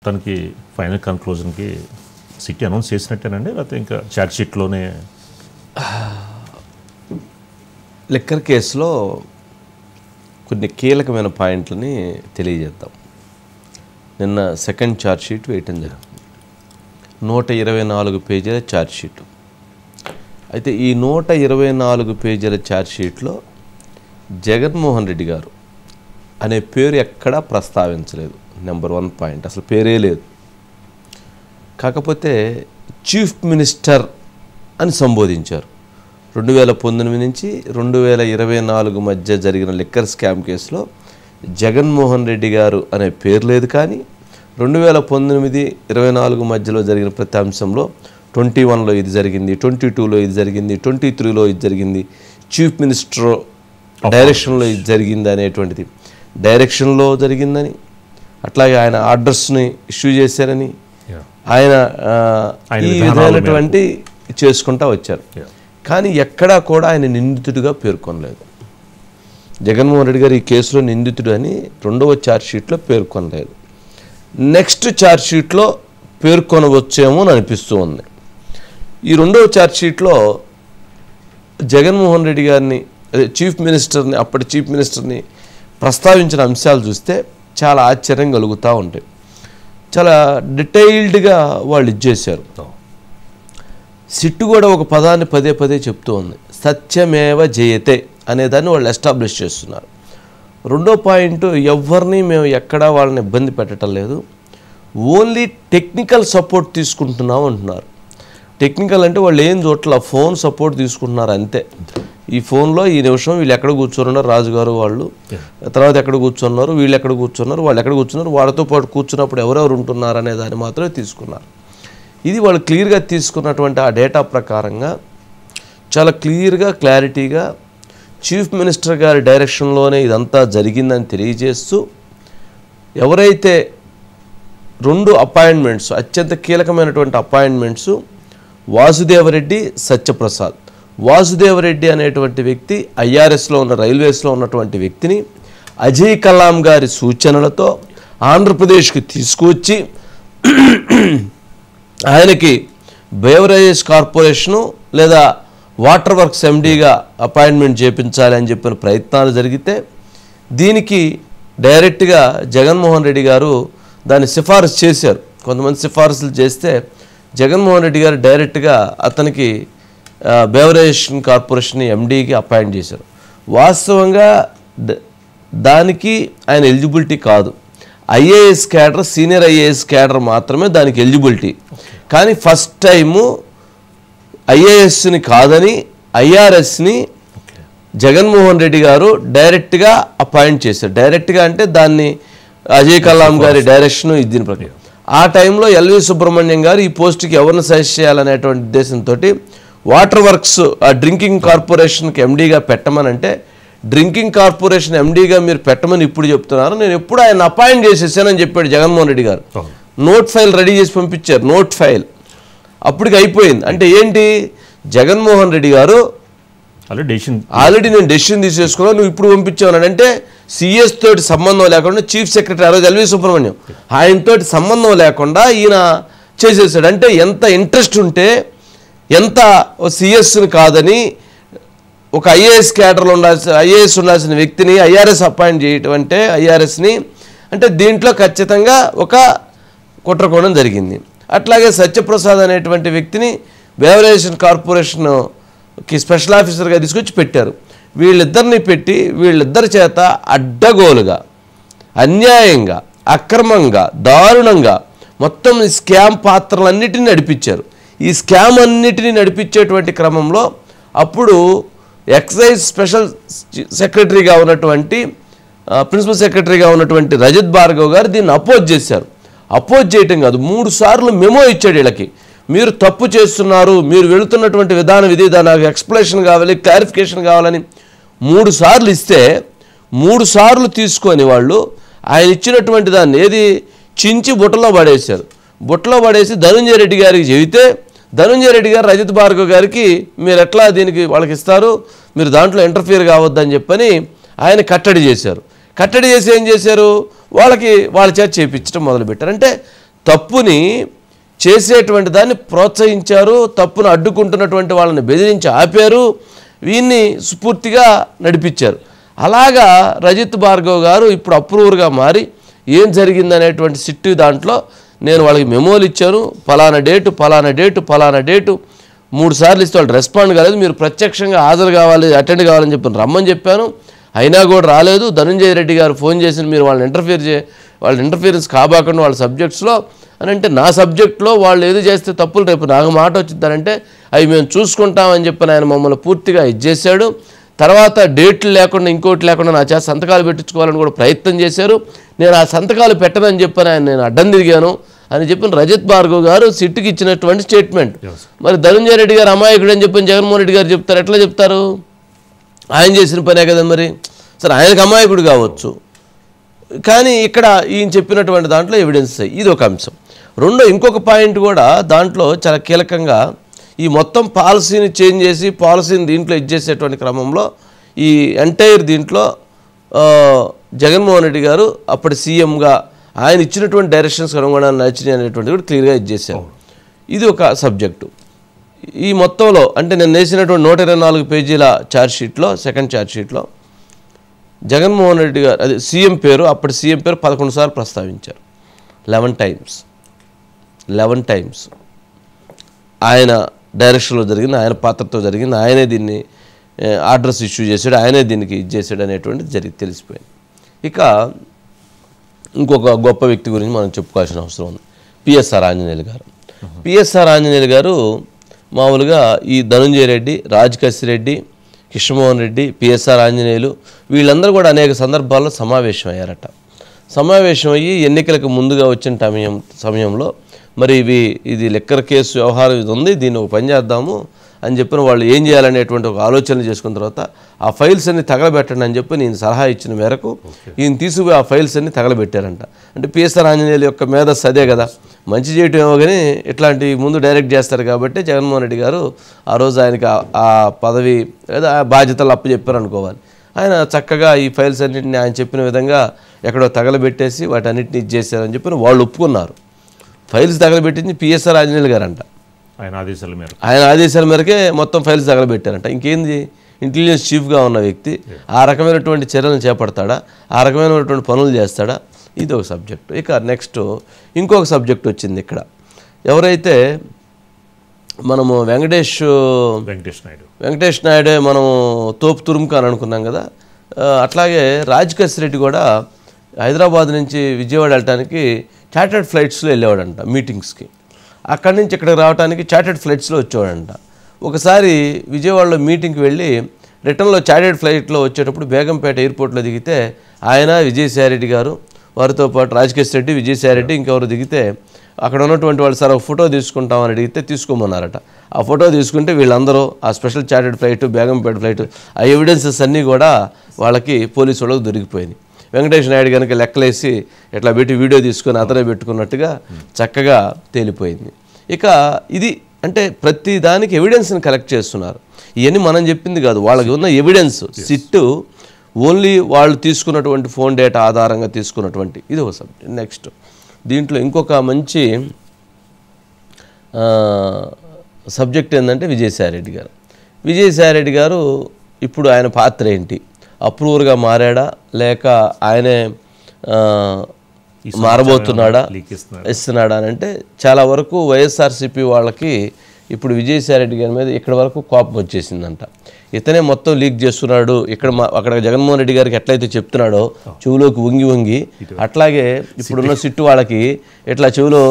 మొత్తానికి final కన్క్లూజన్కి city announce చేసినట్టేనండి, లేకపోతే ఇంకా చార్జ్ షీట్లోనే? లిక్కర్ కేసులో కొన్ని కీలకమైన పాయింట్లని తెలియజేద్దాం. నిన్న సెకండ్ ఛార్జ్ షీట్ వేయటం జరిగింది. 124 పేజీల ఛార్జ్ షీటు. అయితే ఈ 124 పేజీల ఛార్జ్ షీట్లో జగన్మోహన్ రెడ్డి గారు అనే పేరు ఎక్కడా ప్రస్తావించలేదు. నెంబర్ 1 పాయింట్, అసలు పేరే లేదు. కాకపోతే చీఫ్ మినిస్టర్ అని సంబోధించారు. 2019 నుంచి 2024 మధ్య జరిగిన లిక్కర్ స్కామ్ కేసులో జగన్మోహన్ రెడ్డి గారు అనే పేరు లేదు. కానీ 2019-24 మధ్యలో జరిగిన ప్రతి అంశంలో 21లో ఇది జరిగింది, 22లో ఇది జరిగింది, 23లో ఇది జరిగింది, చీఫ్ మినిస్టర్ డైరెక్షన్లో ఇది జరిగింది అనేటువంటిది డైరెక్షన్లో జరిగిందని, అట్లాగే ఆయన ఆర్డర్స్ని ఇష్యూ చేశారని, ఆయన ఈ విధమైనటువంటి చేసుకుంటూ వచ్చారు. కానీ ఎక్కడా కూడా ఆయన నిందితుడిగా పేర్కొనలేదు. జగన్మోహన్ రెడ్డి గారు ఈ కేసులో నిందితుడు అని 2వ ఛార్జ్ షీట్లో పేర్కొనలేదు. నెక్స్ట్ ఛార్జ్ షీట్లో పేర్కొనవచ్చేమో అని అనిపిస్తూ ఉంది. ఈ 2వ ఛార్జ్ షీట్లో జగన్మోహన్ రెడ్డి గారిని, చీఫ్ మినిస్టర్ని, అప్పటి చీఫ్ మినిస్టర్ని ప్రస్తావించిన అంశాలు చూస్తే చాలా ఆశ్చర్యం కలుగుతూ ఉంటాయి. చాలా డీటెయిల్డ్గా వాళ్ళు ఇచ్చేశారు. సిట్టు కూడా ఒక పదాన్ని పదే పదే చెప్తూ ఉంది, సత్యమేవ జయతే అనేదాన్ని వాళ్ళు ఎస్టాబ్లిష్ చేస్తున్నారు. 2వ పాయింట్, ఎవరిని మేము ఎక్కడా వాళ్ళని ఇబ్బంది పెట్టడం లేదు, ఓన్లీ టెక్నికల్ సపోర్ట్ తీసుకుంటున్నాం అంటున్నారు. టెక్నికల్ అంటే వాళ్ళు ఏం చోట్ల ఫోన్ సపోర్ట్ తీసుకుంటున్నారు అంతే. ఈ ఫోన్లో ఈ నిమిషం వీళ్ళు ఎక్కడ కూర్చోన్నారు, రాజుగారు వాళ్ళు తర్వాత ఎక్కడ కూర్చున్నారు, వీళ్ళు ఎక్కడ కూర్చున్నారు, వాళ్ళు ఎక్కడ కూర్చున్నారు, వాళ్ళతో పాటు కూర్చున్నప్పుడు ఎవరెవరు ఉంటున్నారు అనే దాన్ని మాత్రమే తీసుకున్నారు. ఇది వాళ్ళు క్లియర్గా తీసుకున్నటువంటి ఆ డేటా ప్రకారంగా చాలా క్లియర్గా, క్లారిటీగా చీఫ్ మినిస్టర్ గారి డైరెక్షన్లోనే ఇదంతా జరిగిందని తెలియజేస్తూ, ఎవరైతే 2 అపాయింట్మెంట్స్, అత్యంత కీలకమైనటువంటి అపాయింట్మెంట్స్, వాసుదేవరెడ్డి, సత్యప్రసాద్. వాసుదేవరెడ్డి అనేటువంటి వ్యక్తి ఐఆర్ఎస్లో ఉన్న, రైల్వేస్లో ఉన్నటువంటి వ్యక్తిని అజయ్ కలాం గారి సూచనలతో ఆంధ్రప్రదేశ్కి తీసుకువచ్చి ఆయనకి బేవరేజెస్ కార్పొరేషను లేదా వాటర్ వర్క్స్ ఎండీగా అపాయింట్మెంట్ చేయించాలి అని చెప్పిన ప్రయత్నాలు జరిగితే, దీనికి డైరెక్ట్గా జగన్మోహన్ రెడ్డి గారు దాన్ని సిఫారసు చేశారు. కొంతమంది సిఫారసులు చేస్తే జగన్మోహన్ రెడ్డి గారు డైరెక్ట్గా అతనికి బేవరేజ్ కార్పొరేషన్ ఎండీకి అపాయింట్ చేశారు. వాస్తవంగా దానికి ఆయన ఎలిజిబిలిటీ కాదు. IAS cadre, senior IAS cadre మాత్రమే దానికి ఎలిజిబిలిటీ. కానీ ఫస్ట్ టైము ఐఏఎస్ని కాదని ఐఆర్ఎస్ని జగన్మోహన్ రెడ్డి గారు డైరెక్ట్గా అపాయింట్ చేశారు. డైరెక్ట్గా అంటే దాన్ని అజయ్ కలాం గారి డైరెక్షన్ దీని ప్రకారం. ఆ టైంలో ఎల్వి సుబ్రహ్మణ్యం గారు ఈ పోస్ట్కి ఎవరిని సజెస్ట్ చేయాలనేటువంటి ఉద్దేశంతో వాటర్ వర్క్స్ డ్రింకింగ్ కార్పొరేషన్కి ఎండీగా పెట్టమనంటే, డ్రింకింగ్ కార్పొరేషన్ ఎండీగా మీరు పెట్టమని ఇప్పుడు చెప్తున్నారు, నేను ఎప్పుడు ఆయన అపాయింట్ చేసేసానని చెప్పాడు జగన్మోహన్ రెడ్డి గారు. నోట్ ఫైల్ రెడీ చేసి పంపించారు. నోట్ ఫైల్ అప్పటికి అయిపోయింది. అంటే ఏంటి, జగన్మోహన్ రెడ్డి గారు ఆల్రెడీ నేను డెసిషన్ తీసేసుకున్నాను, నువ్వు ఇప్పుడు పంపించావు అంటే సిఎస్ తోటి సంబంధం లేకుండా, చీఫ్ సెక్రటరీ ఆ రోజు ఎల్వి సుబ్రహ్మణ్యం, ఆయనతోటి సంబంధం లేకుండా ఈయన చేసేసాడు. అంటే ఎంత ఇంట్రెస్ట్ ఉంటే, ఎంత సిఎస్ని కాదని ఒక ఐఏఎస్ క్యాడర్లో ఉండాల్సిన వ్యక్తిని ఐఆర్ఎస్ అపాయింట్ చేయటం అంటే, ఐఆర్ఎస్ని అంటే దీంట్లో ఖచ్చితంగా ఒక కుట్రకోణం జరిగింది. అట్లాగే సత్యప్రసాద్ అనేటువంటి వ్యక్తిని బేవరేజ్ కార్పొరేషన్కి స్పెషల్ ఆఫీసర్గా తీసుకొచ్చి పెట్టారు. వీళ్ళిద్దరిని పెట్టి వీళ్ళిద్దరి చేత అడ్డగోలుగా, అన్యాయంగా, అక్రమంగా, దారుణంగా మొత్తం స్కామ్ పాత్రలన్నిటిని నడిపించారు. ఈ స్కామ్ అన్నిటినీ నడిపించేటువంటి క్రమంలో అప్పుడు ఎక్సైజ్ స్పెషల్ సెక్రటరీగా ఉన్నటువంటి, ప్రిన్సిపల్ సెక్రటరీగా ఉన్నటువంటి రజత్ భార్గవ్ గారు దీన్ని అపోజ్ చేశారు. అపోజ్ చేయటం కాదు, 3 సార్లు మెమో ఇచ్చాడు వీళ్ళకి, మీరు తప్పు చేస్తున్నారు, మీరు వెళుతున్నటువంటి విధానం ఇది, దానికి ఎక్స్ప్లెనేషన్ కావాలి, క్లారిఫికేషన్ కావాలని 3 సార్లు ఇస్తే, 3 సార్లు తీసుకొని వాళ్ళు ఆయన ఇచ్చినటువంటి దాన్ని ఏది చించి బుట్టలో పడేశారు. బుట్టలో పడేసి ధనుంజయ రెడ్డి గారికి చెబితే, ధనుంజయ రెడ్డి గారు రజత్ భార్గవ్ గారికి మీరు ఎట్లా దీనికి వాళ్ళకి ఇస్తారు, మీరు దాంట్లో ఇంటర్ఫియర్ కావద్దని చెప్పని ఆయన కట్టడి చేశారు. కట్టడి చేసి ఏం చేశారు, వాళ్ళ చేత చేయించడం మొదలుపెట్టారు. అంటే తప్పుని చేసేటువంటి దాన్ని ప్రోత్సహించారు, తప్పును అడ్డుకుంటున్నటువంటి వాళ్ళని బెదిరించి ఆపారు, వీన్ని స్ఫూర్తిగా నడిపించారు. అలాగా రజిత్ భార్గవ్ గారు ఇప్పుడు అప్రూవర్గా మారి ఏం జరిగిందనేటువంటి సిట్టు దాంట్లో నేను వాళ్ళకి మెమోలు ఇచ్చాను, ఫలానా డేటు 3 సార్లు ఇస్తే వాళ్ళు రెస్పాండ్ కాలేదు, మీరు ప్రత్యక్షంగా హాజరు కావాలి, అటెండ్ కావాలని చెప్పి రమ్మని చెప్పాను, అయినా కూడా రాలేదు. ధనంజయ రెడ్డి గారు ఫోన్ చేసి మీరు వాళ్ళని ఇంటర్ఫియరెన్స్ కాబోకుండా వాళ్ళ సబ్జెక్ట్స్లో అని అంటే, నా సబ్జెక్ట్లో వాళ్ళు ఏది చేస్తే తప్పులు రేపు నాకు మాట వచ్చిందనంటే అవి మేము చూసుకుంటామని చెప్పి ఆయన మమ్మల్ని పూర్తిగా ఇచ్చేసాడు. తర్వాత డేట్లు లేకుండా ఇంకోటి లేకుండా నా చేత సంతకాలు పెట్టించుకోవాలని కూడా ప్రయత్నం చేశారు. నేను ఆ సంతకాలు పెట్టనని చెప్పని నేను అడ్డం తిరిగాను అని చెప్పిన రజిత్ భార్గవ్ గారు సిట్టుకి ఇచ్చినటువంటి స్టేట్మెంట్. మరి ధనంజయ రెడ్డి గారు అమాయకుడు అని చెప్పని జగన్మోహన్ రెడ్డి గారు చెప్తారు, ఎట్లా చెప్తారు? ఆయన చేసిన పనే కదా మరి. సరే ఆయనకు అమాయకుడు కావచ్చు, కానీ ఇక్కడ ఈయన చెప్పినటువంటి దాంట్లో ఎవిడెన్స్ ఇది ఒక అంశం. రెండో ఇంకొక పాయింట్ కూడా దాంట్లో చాలా కీలకంగా, ఈ మొత్తం పాలసీని చేంజ్ చేసి పాలసీని దీంట్లో ఇచ్చేసేటువంటి క్రమంలో ఈ ఎంటైర్ దీంట్లో జగన్మోహన్ రెడ్డి గారు అప్పటి సీఎంగా ఆయన ఇచ్చినటువంటి డైరెక్షన్స్ అనుగుణంగా నచ్చినాయి అనేటువంటి కూడా క్లియర్గా ఇచ్చేసారు. ఇది ఒక సబ్జెక్టు. ఈ మొత్తంలో అంటే నేను వేసినటువంటి 124 పేజీల ఛార్జ్షీట్లో సెకండ్ ఛార్జ్షీట్లో జగన్మోహన్ రెడ్డి గారు అదే సీఎం పేరు, అప్పటి సీఎం పేరు 11 సార్లు ప్రస్తావించారు. 11 టైమ్స్ ఆయన డైరెక్షన్లో జరిగింది, ఆయన పాత్రతో జరిగింది, ఆయనే దీన్ని ఆర్డర్స్ ఇష్యూ చేశాడు, ఆయనే దీనికి ఇది చేశాడు అనేటువంటిది తెలిసిపోయింది. ఇక ఇంకొక గొప్ప వ్యక్తి గురించి మనం చెప్పుకోవాల్సిన అవసరం ఉంది, పిఎస్ఆర్ ఆంజనేయులు గారు మామూలుగా ఈ ధనంజయ రెడ్డి, రాజకసిరెడ్డి, కృష్ణమోహన్ రెడ్డి, పిఎస్ఆర్ ఆంజనేయులు వీళ్ళందరూ కూడా అనేక సందర్భాల్లో సమావేశం అయ్యారట. సమావేశం అయ్యి ఎన్నికలకు ముందుగా వచ్చిన సమయంలో మరి ఇది లిక్కర్ కేసు వ్యవహారం ఇది ఉంది, దీన్ని ఒక పని చేద్దాము అని చెప్పిన వాళ్ళు ఏం చేయాలనేటువంటి ఒక ఆలోచన చేసుకున్న తర్వాత ఆ ఫైల్స్ అన్ని తగలబెట్టండి అని చెప్పి నేను సలహా ఇచ్చిన మేరకు ఈయన తీసుకుపోయి ఆ ఫైల్స్ అన్ని తగలబెట్టారంట. అంటే పిఎస్ఆర్ ఆంజనేయుల యొక్క మేధస్సు అదే కదా, మంచి చేయటం ఏమో కానీ ఇట్లాంటి ముందు డైరెక్ట్ చేస్తారు కాబట్టి జగన్మోహన్ రెడ్డి గారు ఆ రోజు ఆయనకి ఆ పదవి లేదా ఆ బాధ్యతలు అప్పచెప్పారు అనుకోవాలి. ఆయన చక్కగా ఈ ఫైల్స్ అన్నింటినీ ఆయన చెప్పిన విధంగా ఎక్కడో తగలబెట్టేసి వాటన్నిటిని ఇచ్చేసారని చెప్పి వాళ్ళు ఒప్పుకున్నారు. ఫైల్స్ తగలబెట్టింది పిఎస్ఆర్ ఆంజనేయులు గారంట. ఆయన ఆదేశాల మేరకే మొత్తం ఫైల్స్ తగలబెట్టారంట. ఇంకేంది, ఇంటెలిజెన్స్ చీఫ్గా ఉన్న వ్యక్తి ఆ రకమైనటువంటి చర్యలను చేపడతాడా, ఆ రకమైనటువంటి పనులు చేస్తాడా? ఇది ఒక సబ్జెక్టు. ఇక నెక్స్ట్ ఇంకొక సబ్జెక్ట్ వచ్చింది ఇక్కడ. ఎవరైతే మనము వెంకటేష్ నాయుడే మనము తోపు తురుముకు అని అనుకున్నాం కదా, అట్లాగే రాజకసిరెడ్డి కూడా హైదరాబాద్ నుంచి విజయవాడ వెళ్ళటానికి చార్టర్డ్ ఫ్లైట్స్లో వెళ్ళేవాడంట మీటింగ్స్కి. అక్కడి నుంచి ఇక్కడికి రావడానికి చార్టర్డ్ ఫ్లైట్స్లో వచ్చేవాడంట. ఒకసారి విజయవాడలో మీటింగ్కి వెళ్ళి రిటర్న్లో చార్టర్డ్ ఫ్లైట్లో వచ్చేటప్పుడు బేగంపేట ఎయిర్పోర్ట్లో దిగితే ఆయన, విజయసాయిరెడ్డి గారు, వారితో పాటు రాజకేశ్రెడ్డి, విజయసాయిరెడ్డి ఇంకెవరు దిగితే అక్కడ ఉన్నటువంటి వాళ్ళు సార్ ఒక ఫోటో తీసుకుంటామని అడిగితే తీసుకోమన్నారట. ఆ ఫోటో తీసుకుంటే వీళ్ళందరూ ఆ special chartered flight, Begumpet flight, ఆ ఎవిడెన్సెస్ అన్నీ కూడా వాళ్ళకి పోలీసు వాళ్ళకి దొరికిపోయినాయి. వెంకటేష్ నాయుడు కనుక లెక్కలేసి ఇట్లా పెట్టి వీడియో తీసుకొని అతనే పెట్టుకున్నట్టుగా చక్కగా తేలిపోయింది. ఇక ఇది అంటే ప్రతి దానికి ఎవిడెన్స్ని కలెక్ట్ చేస్తున్నారు. ఇవన్నీ మనం చెప్పింది కాదు, వాళ్ళకి ఉన్న ఎవిడెన్స్. సిట్టు ఓన్లీ వాళ్ళు తీసుకున్నటువంటి ఫోన్ డేటా ఆధారంగా తీసుకున్నటువంటి ఇది ఒక సబ్జెక్ట్. నెక్స్ట్ దీంట్లో ఇంకొక మంచి సబ్జెక్ట్ ఏంటంటే విజయసాయిరెడ్డి గారు ఇప్పుడు ఆయన పాత్ర ఏంటి, అప్రూవర్గా మారాడా లేక ఆయనే మారబోతున్నాడా, ఇస్తున్నాడా అని అంటే చాలా వరకు వైఎస్ఆర్సీపీ వాళ్ళకి ఇప్పుడు విజయసాయిరెడ్డి గారి మీద ఇక్కడ వరకు కోపం వచ్చేసిందంట. ఇతనే మొత్తం లీక్ చేస్తున్నాడు, అక్కడ జగన్మోహన్ రెడ్డి గారికి ఎట్లయితే చెప్తున్నాడో చెవులోకి వంగి అట్లాగే ఇప్పుడున్న సిట్టు వాళ్ళకి ఇట్లా చెవులో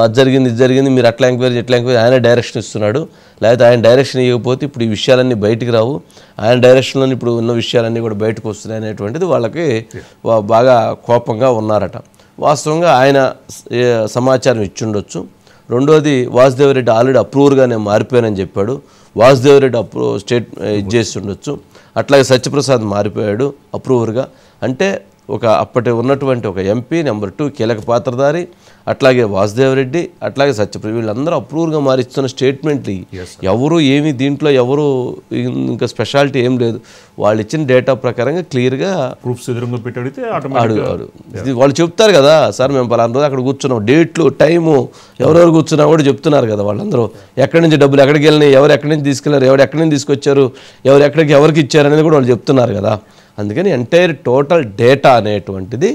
అది జరిగింది ఇది జరిగింది మీరు అట్లా ఎంక్వైరీ ఇట్లా ఎంక్వైరీ ఆయన డైరెక్షన్ ఇస్తున్నాడు. లేకపోతే ఆయన డైరెక్షన్ ఇవ్వకపోతే ఇప్పుడు ఈ విషయాలన్నీ బయటికి రావు, ఆయన డైరెక్షన్లో ఇప్పుడు ఉన్న విషయాలన్నీ కూడా బయటకు వస్తున్నాయి అనేటువంటిది వాళ్ళకి బాగా కోపంగా ఉన్నారట. వాస్తవంగా ఆయన సమాచారం ఇచ్చుండొచ్చు. రెండోది వాసుదేవరెడ్డి ఆల్రెడీ అప్రూవర్గా నేను మారిపోయానని చెప్పాడు. వాసుదేవరెడ్డి స్టేట్ ఇది చేసి ఉండొచ్చు. అట్లాగే సత్యప్రసాద్ మారిపోయాడు అప్రూవర్గా. అంటే అప్పటి ఉన్నటువంటి ఒక ఎంపీ, నెంబర్ 2 కీలక పాత్రధారి, అట్లాగే వాసుదేవరెడ్డి, అట్లాగే సత్యప్రసాద్ వీళ్ళందరూ అప్రూవ్గా మారిస్తున్న స్టేట్మెంట్లు. ఎవరు ఏమి దీంట్లో ఎవరు ఇంకా స్పెషాలిటీ ఏం లేదు. వాళ్ళు ఇచ్చిన డేటా ప్రకారంగా క్లియర్గా ప్రూఫ్స్ ఎదురుగా పెట్టి అడిగితే ఇది వాళ్ళు చెప్తారు కదా, సార్ మేము పలానా రోజు అక్కడ కూర్చున్నాం, డేట్లు టైము ఎవరెవరు కూర్చున్నా కూడా చెప్తున్నారు కదా. వాళ్ళందరూ ఎక్కడి నుంచి డబ్బులు ఎక్కడికి వెళ్ళినాయి, ఎవరు ఎక్కడి నుంచి తీసుకెళ్లారు, ఎవరు ఎక్కడి నుంచి తీసుకొచ్చారు, ఎవరు ఎక్కడికి ఎవరికి ఇచ్చారు అనేది కూడా వాళ్ళు చెప్తున్నారు కదా. అందుకని ఎంటైర్ టోటల్ డేటా అనేటువంటిది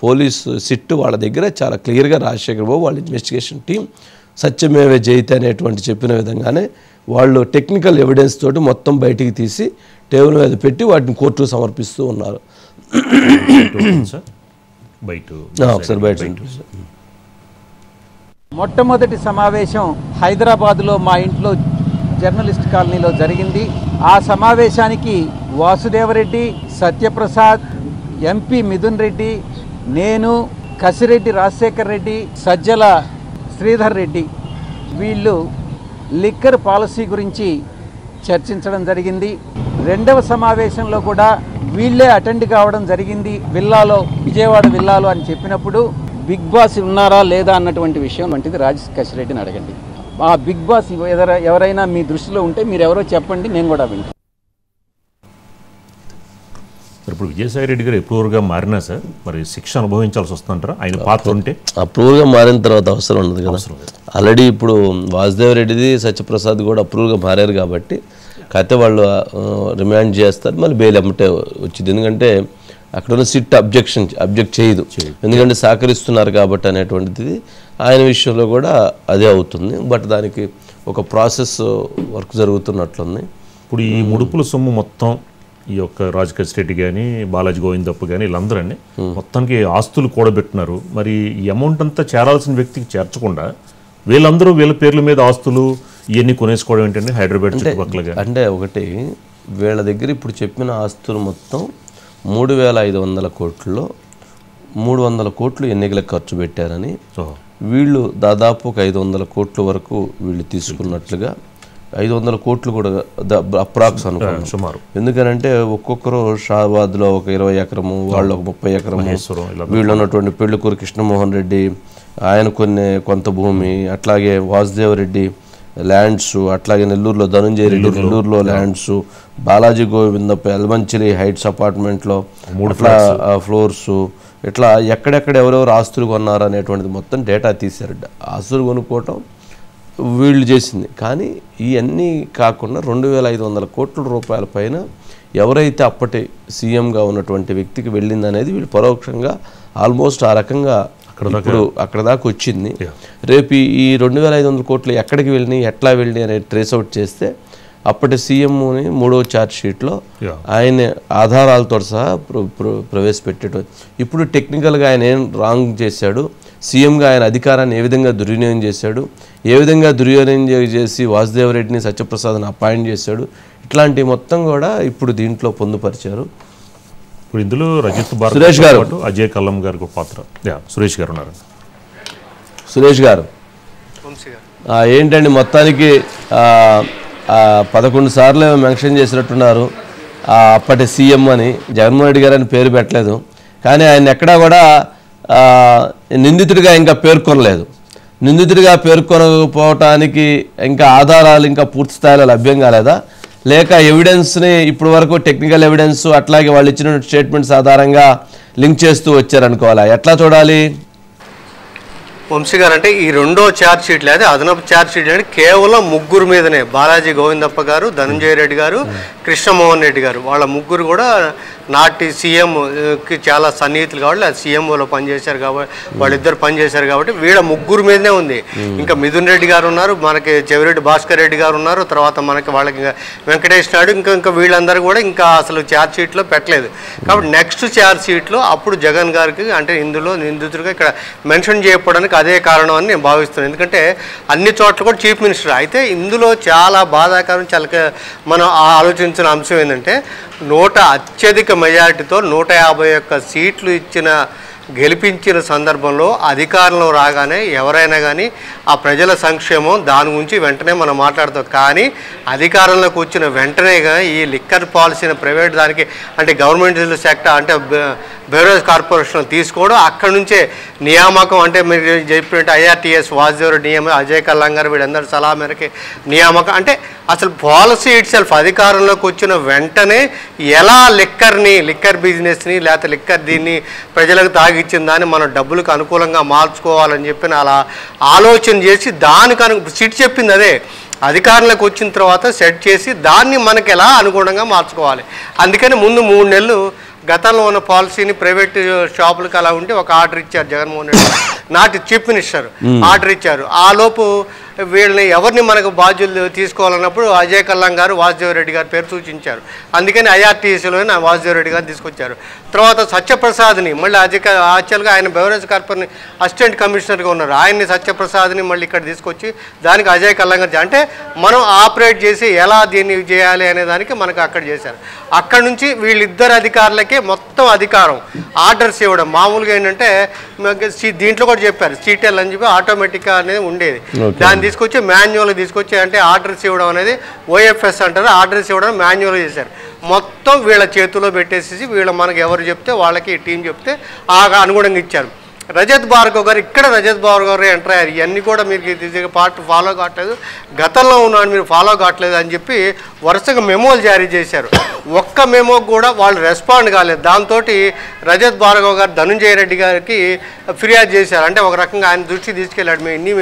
పోలీసు సిట్టు వాళ్ళ దగ్గర చాలా క్లియర్గా రాజశేఖర్ బాబు వాళ్ళ ఇన్వెస్టిగేషన్ టీం సత్యమేవ జయతే అనేటువంటి చెప్పిన విధంగానే వాళ్ళు టెక్నికల్ ఎవిడెన్స్ తోటి మొత్తం బయటికి తీసి టేబుల్ మీద పెట్టి వాటిని కోర్టుకు సమర్పిస్తూ ఉన్నారు. ఒకసారి బయట మొట్టమొదటి సమావేశం హైదరాబాదులో మా ఇంట్లో జర్నలిస్ట్ కాలనీలో జరిగింది. ఆ సమావేశానికి వాసుదేవరెడ్డి, సత్యప్రసాద్, ఎంపీ మిథున్ రెడ్డి, నేను, కసిరెడ్డి రాజశేఖర్ రెడ్డి, సజ్జల శ్రీధర్ రెడ్డి వీళ్ళు లిక్కర్ పాలసీ గురించి చర్చించడం జరిగింది. రెండవ సమావేశంలో కూడా వీళ్ళే అటెండ్ కావడం జరిగింది. విల్లాలో, విజయవాడ విల్లాలో అని చెప్పినప్పుడు బిగ్ బాస్ ఉన్నారా లేదా అన్నటువంటి విషయం వంటిది కసిరెడ్డిని అడగండి. ఆ బిగ్ బాస్ ఎవరైనా మీ దృష్టిలో ఉంటే మీరు ఎవరో చెప్పండి, నేను కూడా వింటాను. ఇప్పుడు విజయసాయి రెడ్డి గారు అప్రూవర్గా మారినా సార్ మరి శిక్ష అనుభవించాల్సి వస్తుంటారా ఆయన పాత్ర ఉంటే? అప్రూవ్గా మారిన తర్వాత అవసరం ఉండదు కదా. ఆల్రెడీ ఇప్పుడు వాసుదేవ్ రెడ్డిది, సత్యప్రసాద్ కూడా అప్రూవ్గా మారారు కాబట్టి కాకపోతే వాళ్ళు రిమాండ్ చేస్తారు, మళ్ళీ బెయిల్ అమ్మటే వచ్చింది. ఎందుకంటే అక్కడ ఉన్న సిట్ అబ్జెక్ట్ చేయదు, ఎందుకంటే సహకరిస్తున్నారు కాబట్టి అనేటువంటిది. ఆయన విషయంలో కూడా అదే అవుతుంది. బట్ దానికి ఒక ప్రాసెస్ వర్క్ జరుగుతున్నట్లుంది. ఇప్పుడు ఈ ముడుపుల సొమ్ము మొత్తం ఈ యొక్క రాజకేష్ రెడ్డి కానీ, బాలాజీ గోవిందప్ప కానీ వీళ్ళందరూ మొత్తానికి ఆస్తులు కూడబెట్టినారు. మరి ఈ అమౌంట్ అంతా చేరాల్సిన వ్యక్తికి చేర్చకుండా వీళ్ళందరూ వీళ్ళ పేర్ల మీద ఆస్తులు ఇవన్నీ కొనేసుకోవడం ఏంటంటే హైదరాబాద్ చుట్టుపక్కల అంటే ఒకటి వీళ్ళ దగ్గర ఇప్పుడు చెప్పిన ఆస్తులు మొత్తం 3,500 కోట్లలో 300 కోట్లు ఎన్నికలకు ఖర్చు పెట్టారని, వీళ్ళు దాదాపు ఒక 500 కోట్ల వరకు వీళ్ళు తీసుకున్నట్లుగా 500 కోట్లు కూడా అప్రాక్స్ అనుకున్నాం సుమారు. ఎందుకనంటే ఒక్కొక్కరు షాబాద్లో ఒక 20 ఎకరము, వాళ్ళు ఒక 30 ఎకరము, వీళ్ళు ఉన్నటువంటి పెళ్ళికూరు కృష్ణమోహన్ రెడ్డి ఆయన కొంత భూమి, అట్లాగే వాసుదేవ్ రెడ్డి ల్యాండ్స్, అట్లాగే నెల్లూరులో ధనుంజయ రెడ్డి నెల్లూరులో ల్యాండ్స్, బాలాజీ గోవిందప్ప ఎల్మంచిలి హైట్స్ అపార్ట్మెంట్లో 3 ఫ్లోర్స్, ఇట్లా ఎక్కడెక్కడ ఎవరెవరు ఆస్తులు కొన్నారు అనేటువంటిది మొత్తం డేటా తీశారు. ఆస్తులు కొనుక్కోవటం వీళ్ళు చేసింది. కానీ ఇవన్నీ కాకుండా 2,500 కోట్ల రూపాయల పైన ఎవరైతే అప్పటి సీఎంగా ఉన్నటువంటి వ్యక్తికి వెళ్ళింది అనేది వీళ్ళు పరోక్షంగా ఆల్మోస్ట్ ఆ రకంగా ఇప్పుడు అక్కడ దాకా వచ్చింది. రేపు ఈ 2,500 కోట్లు ఎక్కడికి వెళ్ళినాయి, ఎట్లా వెళ్ళినాయి అనేది ట్రేస్ అవుట్ చేస్తే అప్పటి సీఎంని 3వ ఛార్జ్ షీట్లో ఆయన ఆధారాలతో సహా ప్రవేశపెట్టడం. ఇప్పుడు టెక్నికల్గా ఆయన ఏం రాంగ్ చేశాడు, సీఎంగా ఆయన అధికారాన్ని ఏ విధంగా దుర్వినియోగం చేశాడు, ఏ విధంగా దుర్వినియోగం చేసి వాసుదేవ్ రెడ్డిని, సత్యప్రసాద్ని అపాయింట్ చేశాడు, ఇట్లాంటి మొత్తం కూడా ఇప్పుడు దీంట్లో పొందుపరిచారు. ఇప్పుడు ఇందులో రజిత్ సురేష్ గారు, అజయ్ కల్లం గారికి పాత్ర, సురేష్ గారు ఉన్నారు. సురేష్ గారు ఏంటండి మొత్తానికి 11 సార్లు మెన్షన్ చేసినట్టున్నారు అప్పటి సీఎం అని. జగన్మోహన్ రెడ్డి గారు అని పేరు పెట్టలేదు, కానీ ఆయన ఎక్కడా కూడా నిందితుడిగా ఇంకా పేర్కొనలేదు. నిందితుడిగా పేర్కొనకపోవటానికి ఇంకా ఆధారాలు ఇంకా పూర్తి స్థాయిలో లభ్యం కాలేదా, లేక ఎవిడెన్స్ని ఇప్పటి వరకు టెక్నికల్ ఎవిడెన్స్ అట్లాగే వాళ్ళు ఇచ్చిన స్టేట్మెంట్స్ ఆధారంగా లింక్ చేస్తూ వచ్చారనుకోవాలా, ఎట్లా చూడాలి? వంశీ గారు అంటే ఈ రెండో ఛార్జ్ షీట్ లేదా అదనపు ఛార్జ్ షీట్ అంటే కేవలం ముగ్గురు మీదనే, బాలాజీ గోవిందప్ప గారు, ధనంజయ రెడ్డి గారు, కృష్ణమోహన్ రెడ్డి గారు, వాళ్ళ ముగ్గురు కూడా నాటి సీఎంకి చాలా సన్నిహితులు కాబట్టి అది సీఎంఓలో పనిచేశారు కాబట్టి వాళ్ళిద్దరు పనిచేశారు కాబట్టి వీళ్ళ ముగ్గురు మీదనే ఉంది. ఇంకా మిథున్ రెడ్డి గారు ఉన్నారు, మనకి చెవిరెడ్డి భాస్కర్ రెడ్డి గారు ఉన్నారు, తర్వాత మనకి వాళ్ళకి వెంకటేష్ నాయుడు, ఇంకా వీళ్ళందరూ కూడా ఇంకా అసలు ఛార్జ్ షీట్లో పెట్టలేదు. కాబట్టి నెక్స్ట్ ఛార్జ్ షీట్లో అప్పుడు జగన్ గారికి అంటే ఇందులో నిందితుడిగా ఇక్కడ మెన్షన్ చేయకపోవడానికి అదే కారణం అని నేను భావిస్తున్నాను. ఎందుకంటే అన్ని చోట్ల కూడా చీఫ్ మినిస్టర్ అయితే ఇందులో చాలా బాధాకరం, చాలా మనం ఆలోచించిన అంశం ఏంటంటే అత్యధిక మెజారిటీతో 151 సీట్లు గెలిపించిన సందర్భంలో అధికారంలో రాగానే ఎవరైనా కానీ ఆ ప్రజల సంక్షేమం దాని గురించి వెంటనే మనం మాట్లాడతాం. కానీ అధికారంలోకి వచ్చిన వెంటనే ఈ లిక్కర్ పాలసీని ప్రైవేట్ దానికి అంటే గవర్నమెంట్ సెక్టర్ అంటే బెవరేజ్ కార్పొరేషన్ తీసుకోవడం, అక్కడ నుంచే నియామకం, అంటే మీరు చెప్పినట్టు ఐఆర్టీఎస్ వాసుదేవరెడ్డి నియమం, అజయ్ కల్లాం గారు వీళ్ళందరూ సలహా మేరకి నియామకం. అంటే అసలు పాలసీ ఇట్ సెల్ఫ్ అధికారంలోకి వచ్చిన వెంటనే ఎలా లిక్కర్ బిజినెస్ని లేకపోతే లిక్కర్ దీన్ని ప్రజలకు తాగిచ్చిన దాన్ని మనం డబ్బులకు అనుకూలంగా మార్చుకోవాలని చెప్పి అలా ఆలోచన చేసి దానికి సిట్ చెప్పింది అదే. అధికారంలోకి వచ్చిన తర్వాత సెట్ చేసి దాన్ని మనకి ఎలా అనుగుణంగా మార్చుకోవాలి. అందుకని ముందు 3 నెలలు గతంలో ఉన్న పాలసీని ప్రైవేట్ షాపులకు అలా ఉంటే ఒక ఆర్డర్ ఇచ్చారు జగన్మోహన్ రెడ్డి, నాటి చీఫ్ మినిస్టర్ ఆర్డర్ ఇచ్చారు. ఆ లోపు వీళ్ళని ఎవరిని మనకు బాధ్యులు తీసుకోవాలన్నప్పుడు అజయ్ కల్లాం గారు వాసుదేవరెడ్డి గారి పేరు సూచించారు. అందుకని ఐఆర్టీసీలోనే వాసుదేవరెడ్డి గారు తీసుకొచ్చారు. తర్వాత సత్యప్రసాద్ని మళ్ళీ యాక్చువల్గా ఆయన బెవరేజ్ కార్పొరేషన్ అసిస్టెంట్ కమిషనర్గా ఉన్నారు, ఆయన్ని సత్యప్రసాద్ని మళ్ళీ ఇక్కడ తీసుకొచ్చి దానికి అజయ్ కల్లాం గారు అంటే మనం ఆపరేట్ చేసి ఎలా దీన్ని చేయాలి అనే దానికి మనకు అక్కడ చేశారు. అక్కడ నుంచి వీళ్ళిద్దరు అధికారులకే మొత్తం అధికారం, ఆర్డర్స్ ఇవ్వడం. మామూలుగా ఏంటంటే దీంట్లో కూడా చెప్పారు సీటెల్ అని చెప్పి ఆటోమేటిక్గా అనేది ఉండేది, దాన్ని తీసుకొచ్చి మాన్యువల్ తీసుకొచ్చి అంటే ఆర్డర్స్ ఇవ్వడం అనేది ఓఎఫ్ఎస్ అంటారు, ఆర్డర్స్ ఇవ్వడం మాన్యువల్ చేశారు. మొత్తం వీళ్ళ చేతిలో పెట్టేసి వీళ్ళ మనకు ఎవరు చెప్తే వాళ్ళకి టీం చెప్తే ఆ అనుగుణంగా ఇచ్చారు. రజత్ భార్గవ్ గారు ఇక్కడ రజత్ భార్గవ్ గారు ఎంటర్ అయ్యారు. ఇవన్నీ కూడా మీరు పార్ట్ ఫాలో కావట్లేదు, గతంలో ఉన్నాడు మీరు ఫాలో కావట్లేదు అని చెప్పి వరుసగా మెమోలు జారీ చేశారు. ఒక్క మెమోకి కూడా వాళ్ళు రెస్పాండ్ కాలేదు. దాంతో రజత్ భార్గవ్ గారు ధనంజయ రెడ్డి గారికి ఫిర్యాదు చేశారు. అంటే ఒక రకంగా ఆయన దృష్టికి తీసుకెళ్ళాడు, మేము ఇన్ని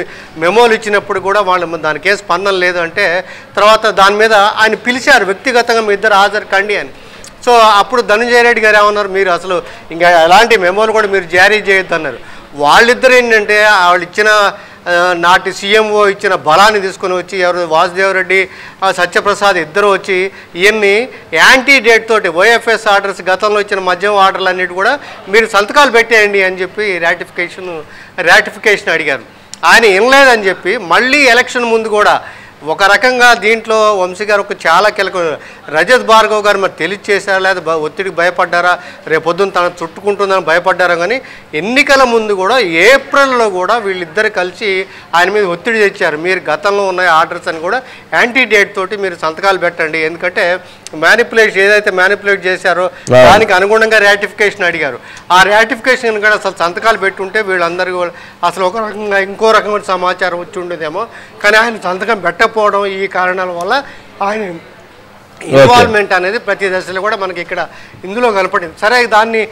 మెమోలు ఇచ్చినప్పుడు కూడా వాళ్ళు దానికి ఏ స్పందన లేదు అంటే తర్వాత దాని మీద ఆయన పిలిచారు వ్యక్తిగతంగా మీ ఇద్దరు హాజరు కండి అని. సో అప్పుడు ధనంజయ రెడ్డి గారు ఏమన్నారు, మీరు అసలు ఇంకా ఎలాంటి మెమోలు కూడా మీరు జారీ చేయొద్దు అన్నారు. వాళ్ళిద్దరు ఏంటంటే వాళ్ళు ఇచ్చిన నాటి సీఎంఓ ఇచ్చిన బలాన్ని తీసుకొని వచ్చి ఎవరు వాసుదేవరెడ్డి సత్యప్రసాద్ ఇద్దరు వచ్చి ఇవన్నీ యాంటీ డేట్ తోటి ఓఎఫ్ఎస్ ఆర్డర్స్ గతంలో ఇచ్చిన మద్యం ఆర్డర్లు అన్నిటి కూడా మీరు సంతకాలు పెట్టేయండి అని చెప్పి రాటిఫికేషన్ అడిగారు. ఆయన వినలేదని చెప్పి మళ్ళీ ఎలక్షన్ ముందు కూడా ఒక రకంగా దీంట్లో వంశీ గారు ఒక చాలా కీలక రజత్ భార్గవ్ గారు మరి తెలియచేశారా లేదా ఒత్తిడికి భయపడ్డారా, రేపొద్దున తను చుట్టుకుంటుందని భయపడ్డారా, కానీ ఎన్నికల ముందు కూడా ఏప్రిల్లో కూడా వీళ్ళిద్దరు కలిసి ఆయన మీద ఒత్తిడి తెచ్చారు. మీరు గతంలో ఉన్న ఆర్డర్స్ అని కూడా యాంటీ డేట్ తోటి మీరు సంతకాలు పెట్టండి, ఎందుకంటే ఏదైతే మ్యానిపులేట్ చేశారో దానికి అనుగుణంగా రాటిఫికేషన్ అడిగారు. ఆ రాటిఫికేషన్ కూడా అసలు సంతకాలు పెట్టుంటే వీళ్ళందరూ అసలు ఒక రకంగా ఇంకో రకమైన సమాచారం వచ్చి ఉండేదేమో, కానీ ఆయన సంతకం పెట్టకపోవడం ఈ కారణాల వల్ల ఆయన ఇన్వాల్వ్మెంట్ అనేది ప్రతి దశలో కూడా మనకి ఇక్కడ ఇందులో కనపడింది. సరే దాన్ని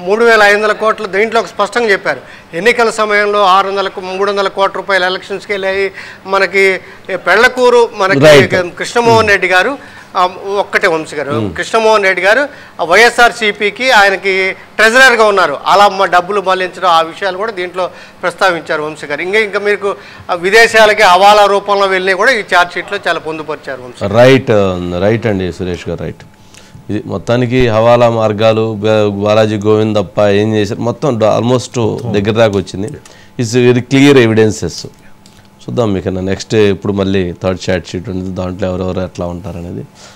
3,500 కోట్లు దీంట్లో స్పష్టంగా చెప్పారు. ఎన్నికల సమయంలో 300 కోట్ల రూపాయల ఎలక్షన్స్కి వెళ్ళాయి. మనకి పెళ్లకూరు మనకి కృష్ణమోహన్ రెడ్డి గారు ఒక్కటే వంశీ గారు కృష్ణమోహన్ రెడ్డి గారు వైఎస్ఆర్సీపీకి ఆయనకి ట్రెజరర్గా ఉన్నారు, అలా డబ్బులు మళ్లించడం ఆ విషయాలు కూడా దీంట్లో ప్రస్తావించారు వంశీ గారు. ఇంకా మీకు విదేశాలకి హవాలా రూపంలో వెళ్ళి కూడా ఈ ఛార్జ్ షీట్లో చాలా పొందుపరిచారు వంశీ. రైట్ అండి సురేష్ గారు, రైట్. ఇది మొత్తానికి హవాలా మార్గాలు బాలాజీ గోవిందప్ప ఏం చేశారు మొత్తం ఆల్మోస్ట్ దగ్గర దాకా వచ్చింది. It's very clear evidences. చూద్దాం మీకు నెక్స్ట్ ఇప్పుడు మళ్ళీ థర్డ్ చార్జ్ షీట్ ఉంది, దాంట్లో ఎవరెవరు ఎట్లా ఉంటారనేది.